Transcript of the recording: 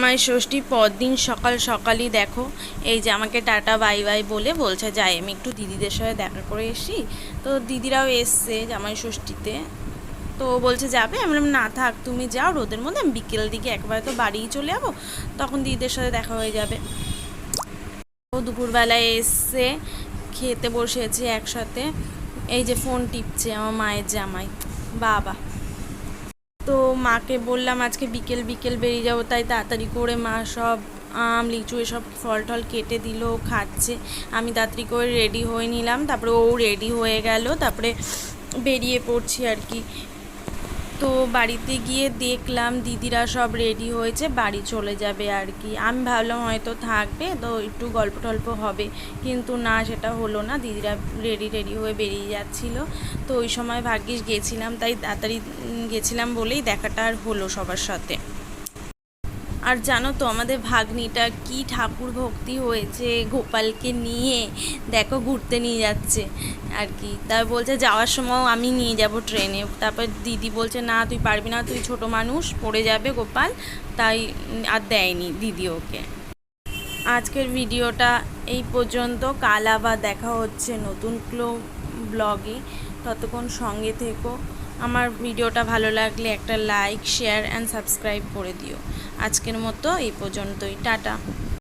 জামাই ষষ্ঠী পরদিন সকাল সকালই দেখো এই যে আমাকে টাটা বাই বাই বলে বলছে যাই আমি একটু দিদিদের সাথে দেখা করে এসি। তো দিদিরাও এসছে জামাই ষষ্ঠীতে। তো বলছে যাবে, আমি বললাম না থাক তুমি যাও, রোদের মধ্যে আমি বিকেল দিকে একবারে তো বাড়িই চলে যাবো, তখন দিদিদের সাথে দেখা হয়ে যাবে। ও দুপুরবেলায় এসছে, খেতে বসেছি একসাথে। এই যে ফোন টিপছে আমার মায়ের জামাই বাবা। তো মাকে বললাম আজকে বিকেল বিকেল বেরিয়ে যাবো, তাই তাড়াতাড়ি করে মা সব আম লিচু এসব ফল টল কেটে দিল, খাচ্ছে। আমি তাড়াতাড়ি করে রেডি হয়ে নিলাম, তারপরে ও রেডি হয়ে গেল, তারপরে বেরিয়ে পড়ছি আর কি। তো বাড়িতে গিয়ে দেখলাম দিদিরা সব রেডি হয়েছে, বাড়ি চলে যাবে আর কি। আমি ভাবলাম হয়তো থাকবে, তো একটু গল্প টল্প হবে, কিন্তু না সেটা হলো না। দিদিরা রেডি হয়ে বেরিয়ে যাচ্ছিলো। তো ওই সময় ভাগ্যিস গেছিলাম, তাই তাড়াতাড়ি গেছিলাম বলেই দেখাটা আর হলো সবার সাথে। আর জানো তো আমাদের ভাগ্নিটা কি ঠাকুর ভক্তি হয়েছে, গোপালকে নিয়ে দেখো ঘুরতে নিয়ে যাচ্ছে আর কি। তার বলছে যাওয়ার সময় আমি নিয়ে যাব ট্রেনে। তারপর দিদি বলছে না তুই পারবি না, তুই ছোট মানুষ, পড়ে যাবে গোপাল, তাই আর দেয়নি দিদি ওকে। আজকের ভিডিওটা এই পর্যন্ত, কাল আবার দেখা হচ্ছে নতুন ব্লগে। ততক্ষণ সঙ্গে থেকো। আমার ভিডিওটা ভালো লাগলে একটা লাইক শেয়ার অ্যান্ড সাবস্ক্রাইব করে দিও। আজকের মতো এই পর্যন্তই, টাটা।